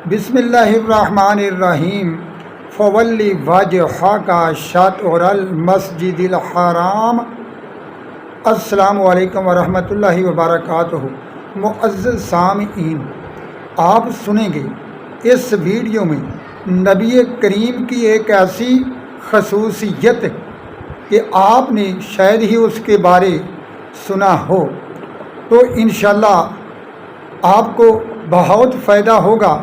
بسم اللہ الرحمن الرحیم فولی وجہک شطر المسجد الحرام۔ السلام علیکم ورحمۃ اللہ وبرکاتہ۔ معزز سامعین، آپ سنیں گے اس ویڈیو میں نبی کریم کی ایک ایسی خصوصیت کہ آپ نے شاید ہی اس کے بارے سنا ہو، تو انشاءاللہ آپ کو بہت فائدہ ہوگا۔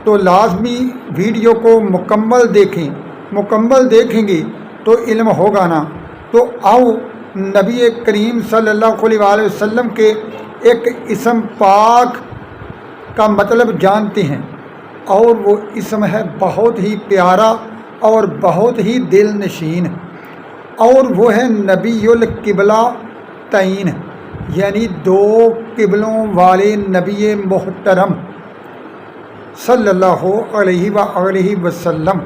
تو لازمی ویڈیو کو مکمل دیکھیں گے تو علم ہوگا نا۔ تو آؤ نبی کریم صلی اللہ علیہ وآلہ وسلم کے ایک اسم پاک کا مطلب جانتے ہیں، اور وہ اسم ہے بہت ہی پیارا اور بہت ہی دل نشین، اور وہ ہے نبی القبلہ تعین، یعنی دو قبلوں والے نبی محترم صلی اللہ علیہ وآلہ وسلم۔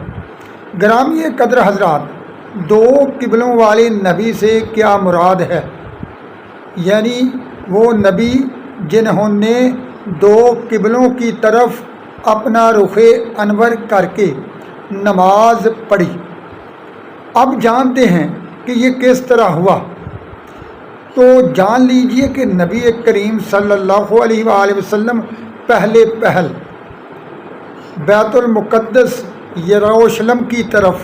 گرامی قدر حضرات، دو قبلوں والے نبی سے کیا مراد ہے؟ یعنی وہ نبی جنہوں نے دو قبلوں کی طرف اپنا رخ انور کر کے نماز پڑھی۔ اب جانتے ہیں کہ یہ کس طرح ہوا۔ تو جان لیجئے کہ نبی کریم صلی اللہ علیہ وآلہ وسلم پہلے بیت المقدس یروشلم کی طرف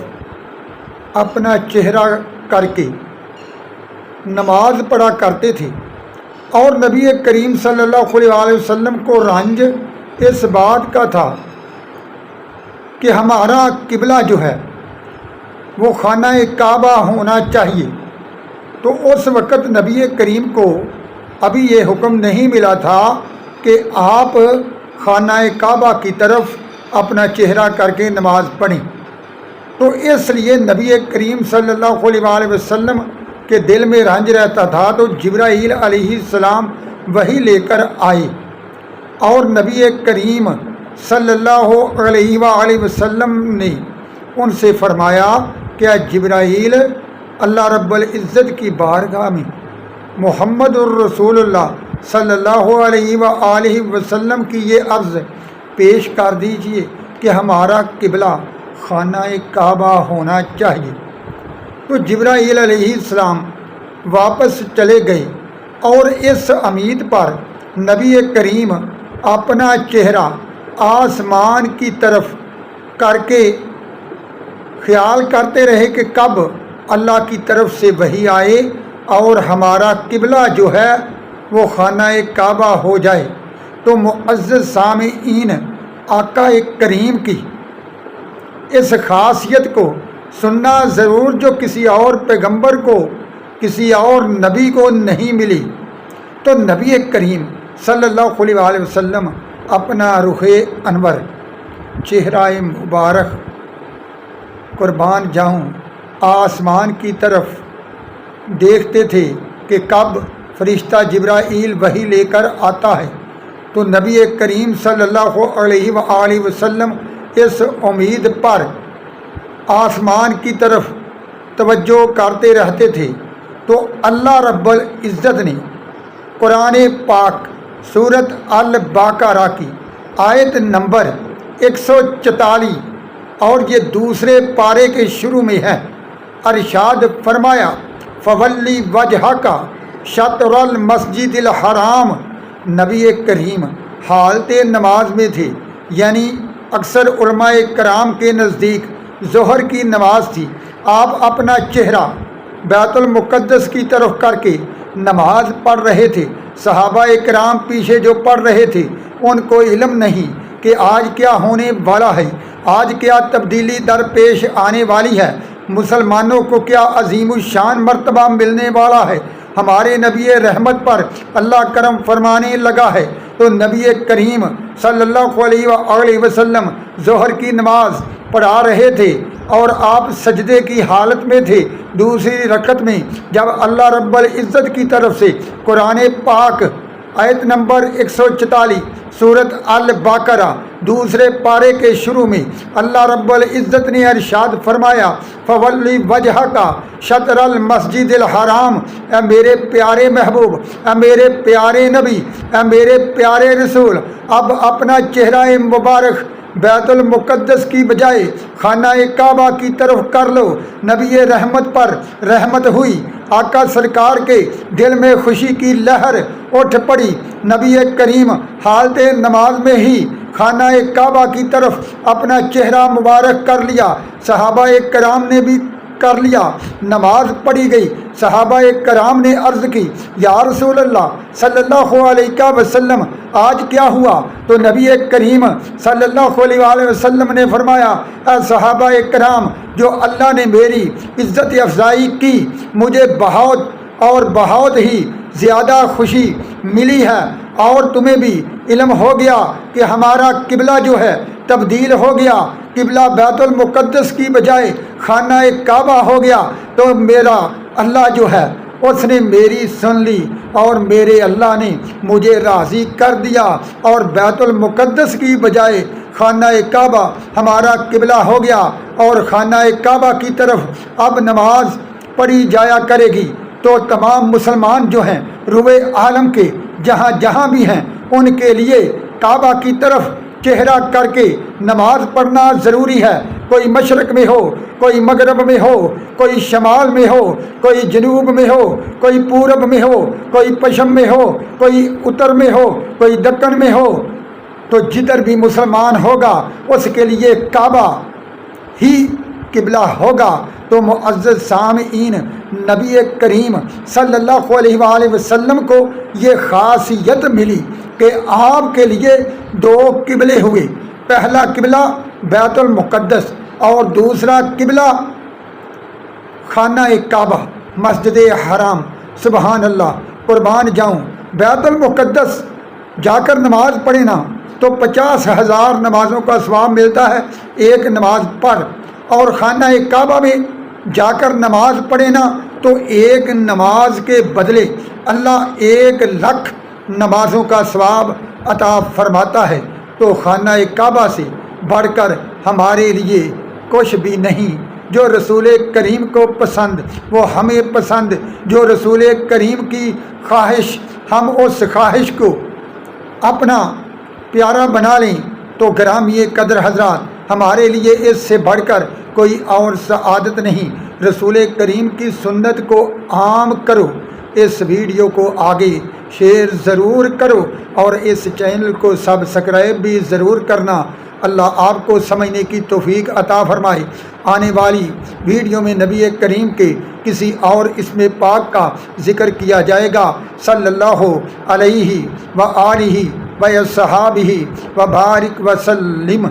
اپنا چہرہ کر کے نماز پڑھا کرتے تھے، اور نبی کریم صلی اللہ علیہ وآلہ وسلم کو رنج اس بات کا تھا کہ ہمارا قبلہ جو ہے وہ خانہ کعبہ ہونا چاہیے۔ تو اس وقت نبی کریم کو ابھی یہ حکم نہیں ملا تھا کہ آپ خانہ کعبہ کی طرف اپنا چہرہ کر کے نماز پڑھیں۔ تو اس لیے نبی کریم صلی اللہ علیہ وآلہ وسلم کے دل میں رنج رہتا تھا، تو جبرائیل علیہ السلام وہی لے کر آئے، اور نبی کریم صلی اللہ علیہ وآلہ وسلم نے ان سے فرمایا کہ جبرائیل، اللہ رب العزت کی بارگاہ میں محمد الرسول اللہ صلی اللہ علیہ وآلہ وسلم کی یہ عرض پیش کر دیجئے کہ ہمارا قبلہ خانہ کعبہ ہونا چاہیے۔ تو جبرائیل علیہ السلام واپس چلے گئے، اور اس امید پر نبی کریم اپنا چہرہ آسمان کی طرف کر کے خیال کرتے رہے کہ کب اللہ کی طرف سے وحی آئے اور ہمارا قبلہ جو ہے وہ خانہ کعبہ ہو جائے۔ تو معزز سامعین، آقا کریم کی اس خاصیت کو سننا ضرور جو کسی اور پیغمبر کو، کسی اور نبی کو نہیں ملی۔ تو نبی کریم صلی اللہ علیہ وآلہ وسلم اپنا رخ انور، چہرہ مبارک قربان جاؤں، آسمان کی طرف دیکھتے تھے کہ کب فرشتہ جبرائیل وحی لے کر آتا ہے۔ تو نبی کریم صلی اللہ علیہ وآلہ وسلم اس امید پر آسمان کی طرف توجہ کرتے رہتے تھے۔ تو اللہ رب العزت نے قرآن پاک سورۃ البقرہ کی آیت نمبر 144 اور یہ دوسرے پارے کے شروع میں ہے، ارشاد فرمایا فولی وجہک شطر المسجد الحرام۔ نبی کریم حالت نماز میں تھے، یعنی اکثر علماء کرام کے نزدیک ظہر کی نماز تھی۔ آپ اپنا چہرہ بیت المقدس کی طرف کر کے نماز پڑھ رہے تھے۔ صحابہ کرام پیچھے جو پڑھ رہے تھے ان کو علم نہیں کہ آج کیا ہونے والا ہے، آج کیا تبدیلی درپیش آنے والی ہے، مسلمانوں کو کیا عظیم الشان مرتبہ ملنے والا ہے، ہمارے نبی رحمت پر اللہ کرم فرمانے لگا ہے۔ تو نبی کریم صلی اللہ علیہ وآلہ وسلم ظہر کی نماز پڑھا رہے تھے، اور آپ سجدے کی حالت میں تھے۔ دوسری رکعت میں جب اللہ رب العزت کی طرف سے قرآن پاک آیت نمبر 144 سورۃ البقرہ دوسرے پارے کے شروع میں اللہ رب العزت نے ارشاد فرمایا فولی وجہک شطر المسجد الحرام۔ اے میرے پیارے محبوب، اے میرے پیارے نبی، اے میرے پیارے رسول، اب اپنا چہرہ مبارک بیت المقدس کی بجائے خانہ کعبہ کی طرف کر لو۔ نبی رحمت پر رحمت ہوئی، آقا سرکار کے دل میں خوشی کی لہر اٹھ پڑی۔ نبی کریم حالت نماز میں ہی خانہ کعبہ کی طرف اپنا چہرہ مبارک کر لیا، صحابہ کرام نے بھی کر لیا۔ نماز پڑھی گئی، صحابہ کرام نے عرض کی یا رسول اللہ صلی اللہ علیہ وسلم آج کیا ہوا؟ تو نبی کریم صلی اللہ علیہ وآلہ وسلم نے فرمایا اے صحابہ کرام، جو اللہ نے میری عزت افزائی کی مجھے بہت اور بہت ہی زیادہ خوشی ملی ہے، اور تمہیں بھی علم ہو گیا کہ ہمارا قبلہ جو ہے تبدیل ہو گیا، قبلہ بیت المقدس کی بجائے خانہ کعبہ ہو گیا۔ تو میرا اللہ جو ہے اس نے میری سن لی اور میرے اللہ نے مجھے راضی کر دیا، اور بیت المقدس کی بجائے خانہ کعبہ ہمارا قبلہ ہو گیا، اور خانہ کعبہ کی طرف اب نماز پڑھی جایا کرے گی۔ تو تمام مسلمان جو ہیں روئے عالم کے جہاں جہاں بھی ہیں ان کے لیے کعبہ کی طرف چہرہ کر کے نماز پڑھنا ضروری ہے۔ کوئی مشرق میں ہو، کوئی مغرب میں ہو، کوئی شمال میں ہو، کوئی جنوب میں ہو، کوئی پورب میں ہو، کوئی پشچم میں ہو، کوئی اتر میں ہو، کوئی دکن میں ہو، تو جدھر بھی مسلمان ہوگا اس کے لیے کعبہ ہی قبلہ ہوگا۔ تو معزز سامعین، نبی کریم صلی اللہ علیہ وآلہ وسلم کو یہ خاصیت ملی کہ آپ کے لیے دو قبلے ہوئے، پہلا قبلہ بیت المقدس اور دوسرا قبلہ خانہ کعبہ مسجد حرام۔ سبحان اللہ، قربان جاؤں، بیت المقدس جا کر نماز پڑھے نا تو 50,000 نمازوں کا ثواب ملتا ہے ایک نماز پر، اور خانہ کعبہ میں جا کر نماز پڑھے نا تو ایک نماز کے بدلے اللہ 1,00,000 نمازوں کا ثواب عطا فرماتا ہے۔ تو خانہ کعبہ سے بڑھ کر ہمارے لیے کچھ بھی نہیں۔ جو رسول کریم کو پسند وہ ہمیں پسند، جو رسول کریم کی خواہش ہم اس خواہش کو اپنا پیارا بنا لیں۔ تو گرامی قدر حضرات، ہمارے لیے اس سے بڑھ کر کوئی اور سعادت نہیں۔ رسول کریم کی سنت کو عام کرو، اس ویڈیو کو آگے شیئر ضرور کرو، اور اس چینل کو سبسکرائب بھی ضرور کرنا۔ اللہ آپ کو سمجھنے کی توفیق عطا فرمائے۔ آنے والی ویڈیو میں نبی کریم کے کسی اور اسم پاک کا ذکر کیا جائے گا، صلی اللہ علیہ وآلہ وصحابہ وبارک وسلم۔